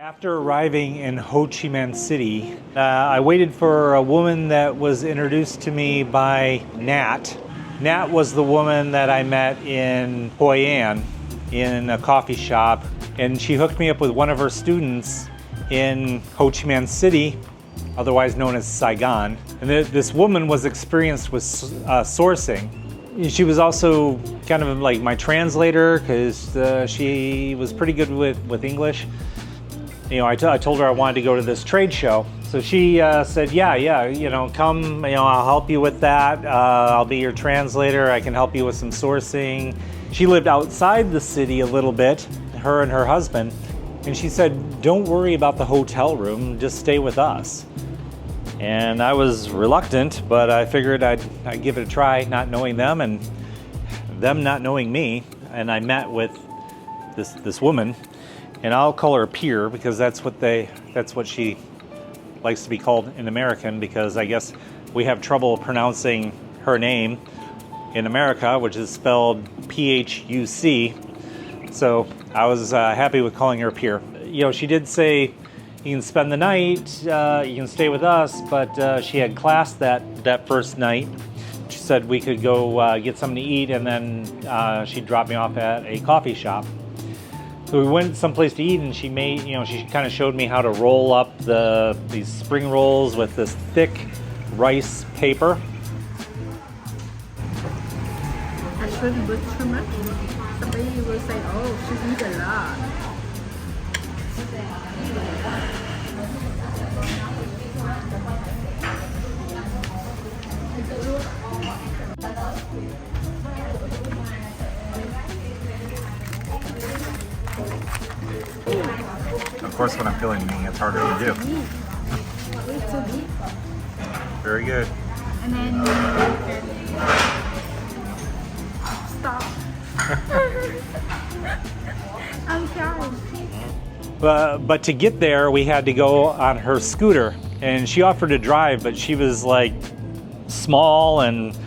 After arriving in Ho Chi Minh City, I waited for a woman that was introduced to me by Nat. Nat was the woman that I met in Hoi An in a coffee shop, and she hooked me up with one of her students in Ho Chi Minh City, otherwise known as Saigon. And this woman was experienced with sourcing. She was also kind of like my translator because she was pretty good with English. You know, I told her I wanted to go to this trade show. So she said, yeah, you know, come, you know, I'll help you with that. I'll be your translator. I can help you with some sourcing. She lived outside the city a little bit, her and her husband. And she said, don't worry about the hotel room, just stay with us. And I was reluctant, but I figured I'd give it a try, not knowing them and them not knowing me. And I met with this woman. And I'll call her Peer because that's what she likes to be called in American, because I guess we have trouble pronouncing her name in America, which is spelled P-H-U-C. So I was happy with calling her Peer. You know, she did say you can spend the night, you can stay with us, but she had class that first night. She said we could go get something to eat, and then she'd drop me off at a coffee shop. So we went someplace to eat, and she kind of showed me how to roll up these spring rolls with this thick rice paper. I shouldn't put too much. Somebody will say, oh, she eat a lot. Of course, when I'm filling anything, it's harder to do. Very good. And then you can stop. I'm trying. But to get there, we had to go on her scooter, and she offered to drive, but she was like small, and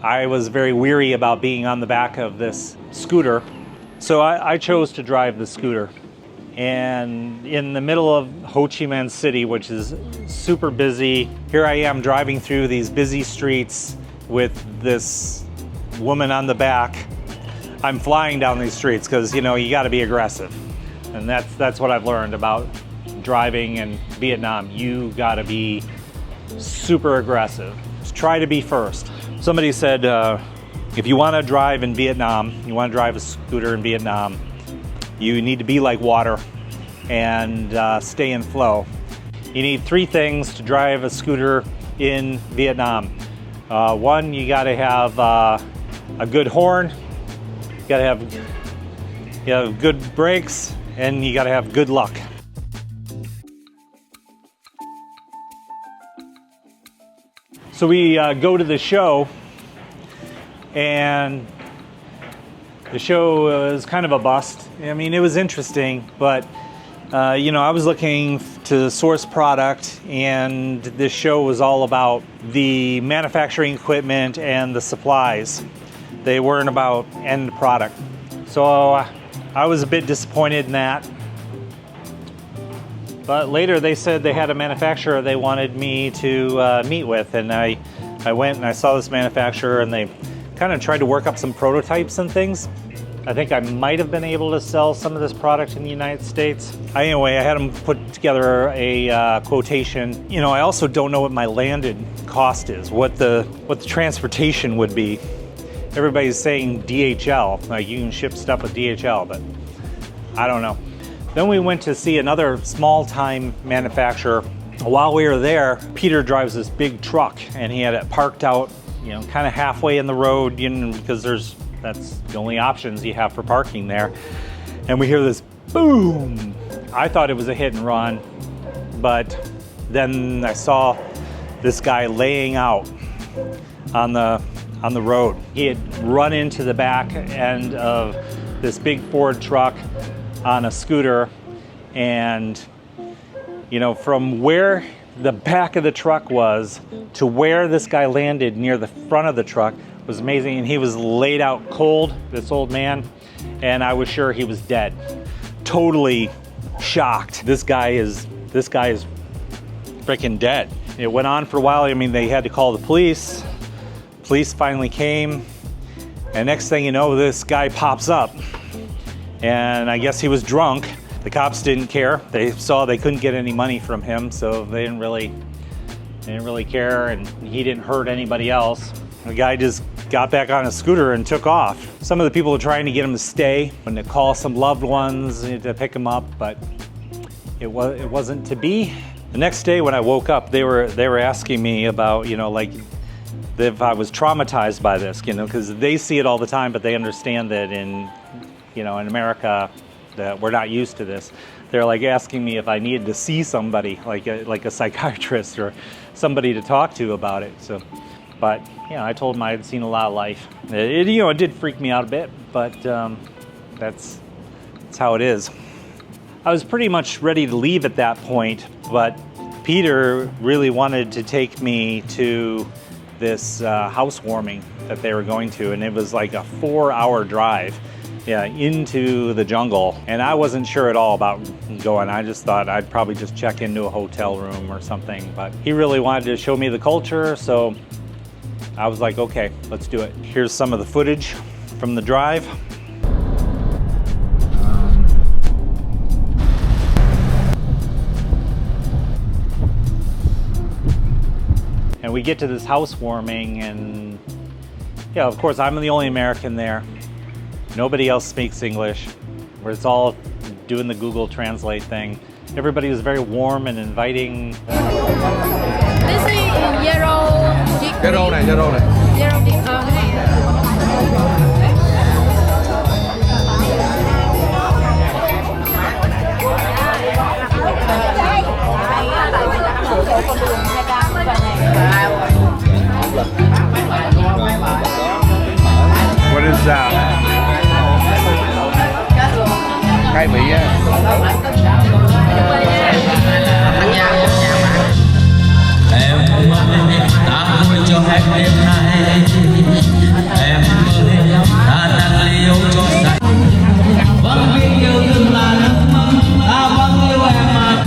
I was very weary about being on the back of this scooter. So I chose to drive the scooter. And in the middle of Ho Chi Minh City, which is super busy, here I am driving through these busy streets with this woman on the back. I'm flying down these streets because, you know, you got to be aggressive. And that's what I've learned about driving in Vietnam. You got to be super aggressive. Just try to be first. Somebody said, if you want to drive in Vietnam, you want to drive a scooter in Vietnam, you need to be like water and stay in flow. You need three things to drive a scooter in Vietnam. One, you got to have a good horn, you got to have good brakes, and you got to have good luck. So we go to the show, and the show was kind of a bust. I mean, it was interesting, but you know, I was looking to source product, and this show was all about the manufacturing equipment and the supplies. They weren't about end product. So I was a bit disappointed in that. But later they said they had a manufacturer they wanted me to meet with, and I went and I saw this manufacturer, and they kind of tried to work up some prototypes and things. I think I might have been able to sell some of this product in the United States. Anyway, I had them put together a quotation. You know, I also don't know what my landed cost is, what the transportation would be. Everybody's saying DHL, like you can ship stuff with DHL, but I don't know. Then we went to see another small-time manufacturer. While we were there, Peter drives this big truck, and he had it parked out, you know, kind of halfway in the road, you know, because that's the only options you have for parking there. And we hear this boom. I thought it was a hit and run, but then I saw this guy laying out on the road. He had run into the back end of this big Ford truck on a scooter, and you know, from where the back of the truck was to where this guy landed near the front of the truck was amazing. And he was laid out cold, this old man, and I was sure he was dead. Totally shocked. This guy is freaking dead. It went on for a while. I mean, they had to call the police. Police finally came, and next thing you know, this guy pops up. And I guess he was drunk. The cops didn't care. They saw they couldn't get any money from him, so they didn't really care, and he didn't hurt anybody else. The guy just got back on his scooter and took off. Some of the people were trying to get him to stay and to call some loved ones to pick him up, but it wasn't to be. The next day when I woke up, they were asking me about, you know, like if I was traumatized by this, you know, because they see it all the time, but they understand that in America, that we're not used to this. They're like asking me if I needed to see somebody, like a psychiatrist or somebody to talk to about it. So, but yeah, I told them I had seen a lot of life. It did freak me out a bit, but that's how it is. I was pretty much ready to leave at that point, but Peter really wanted to take me to this housewarming that they were going to, and it was like a 4-hour drive. Yeah, into the jungle, and I wasn't sure at all about going. I just thought I'd probably just check into a hotel room or something, but he really wanted to show me the culture, so I was like, okay, let's do it. Here's some of the footage from the drive. And we get to this housewarming, and yeah, of course, I'm the only American there. Nobody else speaks English. It's all doing the Google Translate thing. Everybody was very warm and inviting. This is yellow. Yellow này. What is that? Khai vị á. Em ơi, ta vui cho hết đêm nay. Em ơi, ta đang liêu cho say. Vẫn biết yêu thương là nước mắt, ta vẫn yêu em mà.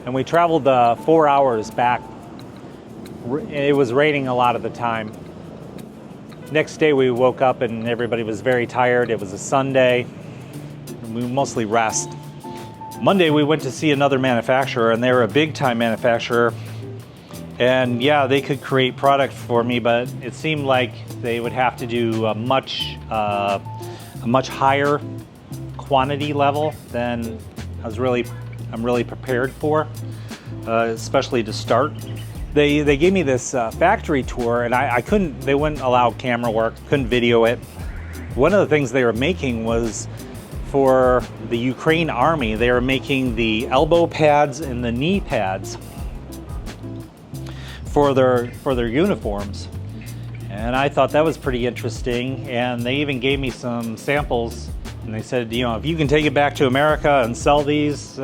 And we traveled 4 hours back. It was raining a lot of the time. Next day we woke up and everybody was very tired. It was a Sunday. We mostly rest. Monday we went to see another manufacturer, and they were a big time manufacturer. And yeah, they could create product for me, but it seemed like they would have to do a much higher quantity level than I'm really prepared for, especially to start. They gave me this factory tour, and I couldn't, they wouldn't allow camera work, couldn't video it. One of the things they were making was for the Ukraine army, they were making the elbow pads and the knee pads for their uniforms. And I thought that was pretty interesting. And they even gave me some samples, and they said, you know, if you can take it back to America and sell these,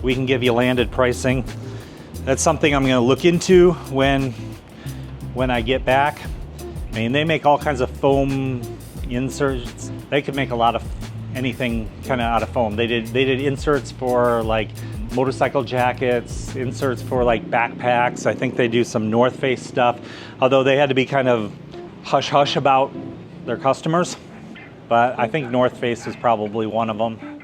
we can give you landed pricing. That's something I'm going to look into when I get back. I mean, they make all kinds of foam inserts. They could make a lot of anything kind of out of foam. They did inserts for like motorcycle jackets, inserts for like backpacks. I think they do some North Face stuff, although they had to be kind of hush-hush about their customers. But I think North Face is probably one of them.